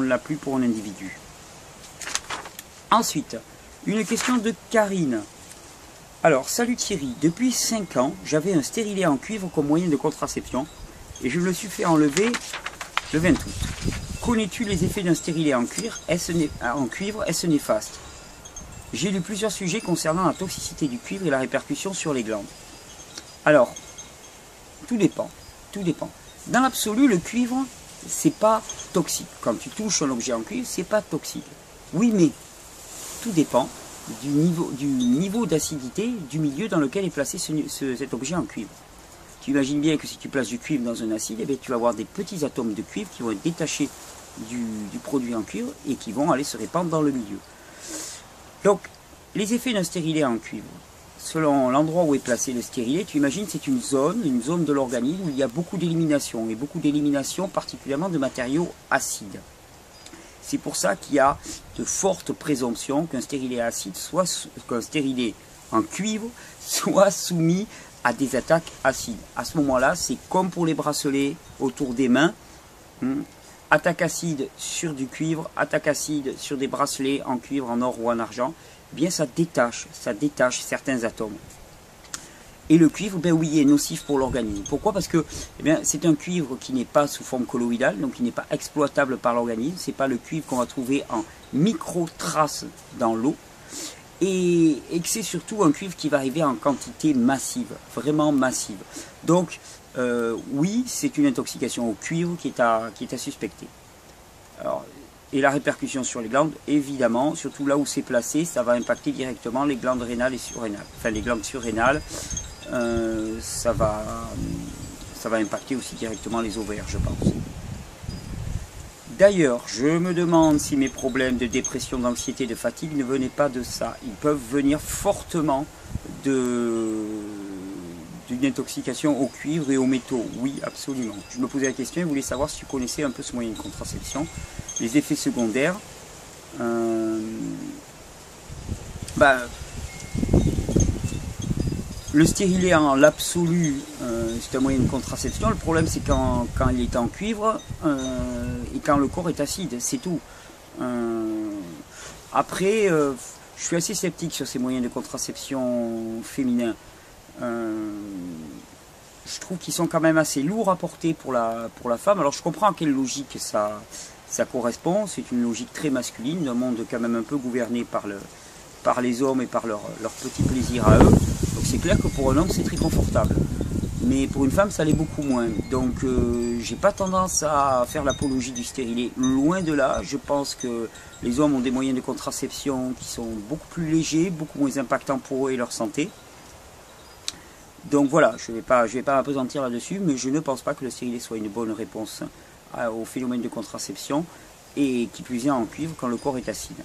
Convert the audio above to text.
ne l'a plus pour un individu. Ensuite, une question de Karine. Alors, salut Thierry, depuis 5 ans, j'avais un stérilet en cuivre comme moyen de contraception et je me le suis fait enlever le 20 août. Connais-tu les effets d'un stérilet en cuivre? Est-ce néfaste? J'ai lu plusieurs sujets concernant la toxicité du cuivre et la répercussion sur les glandes. Alors, tout dépend. Dans l'absolu, le cuivre, c'est pas toxique. Quand tu touches un objet en cuivre, c'est pas toxique. Oui, mais tout dépend du niveau d'acidité du milieu dans lequel est placé cet objet en cuivre. Tu imagines bien que si tu places du cuivre dans un acide, eh bien, tu vas avoir des petits atomes de cuivre qui vont être détachés du produit en cuivre et qui vont aller se répandre dans le milieu. Donc, les effets d'un stérilet en cuivre, selon l'endroit où est placé le stérilet, tu imagines c'est une zone de l'organisme où il y a beaucoup d'élimination, et beaucoup d'élimination particulièrement de matériaux acides. C'est pour ça qu'il y a de fortes présomptions qu'un stérilet acide, qu'un stérilet en cuivre, soit soumis à des attaques acides. À ce moment-là, c'est comme pour les bracelets autour des mains. Attaque acide sur du cuivre, attaque acide sur des bracelets en cuivre, en or ou en argent, eh bien ça détache certains atomes. Et le cuivre, ben oui, est nocif pour l'organisme. Pourquoi? Parce que c'est un cuivre qui n'est pas sous forme colloïdale, donc qui n'est pas exploitable par l'organisme. Ce n'est pas le cuivre qu'on va trouver en micro-traces dans l'eau. Et que c'est surtout un cuivre qui va arriver en quantité massive, vraiment massive. Donc, oui, c'est une intoxication au cuivre qui est à suspecter. Alors, et la répercussion sur les glandes, évidemment, surtout là où c'est placé, ça va impacter directement les glandes rénales et surrénales. Enfin, les glandes surrénales, ça va impacter aussi directement les ovaires, je pense. D'ailleurs, je me demande si mes problèmes de dépression, d'anxiété, de fatigue ne venaient pas de ça. Ils peuvent venir fortement d'une intoxication au cuivre et aux métaux. Oui, absolument. Je me posais la question et voulais savoir si tu connaissais un peu ce moyen de contraception. Les effets secondaires. Le stérilet en l'absolu, c'est un moyen de contraception. Le problème, c'est quand il est en cuivre et quand le corps est acide, c'est tout. Après, je suis assez sceptique sur ces moyens de contraception féminins. Je trouve qu'ils sont quand même assez lourds à porter pour la femme. Alors je comprends à quelle logique ça correspond. C'est une logique très masculine, d'un monde quand même un peu gouverné par les hommes et par leur petit plaisir à eux. Donc c'est clair que pour un homme c'est très confortable. Mais pour une femme ça l'est beaucoup moins. Donc j'ai pas tendance à faire l'apologie du stérilet. Loin de là, je pense que les hommes ont des moyens de contraception qui sont beaucoup plus légers, beaucoup moins impactants pour eux et leur santé. Donc voilà, je vais pas m'appesantir là-dessus, mais je ne pense pas que le stérilet soit une bonne réponse au phénomène de contraception, et qui plus est en cuivre quand le corps est acide.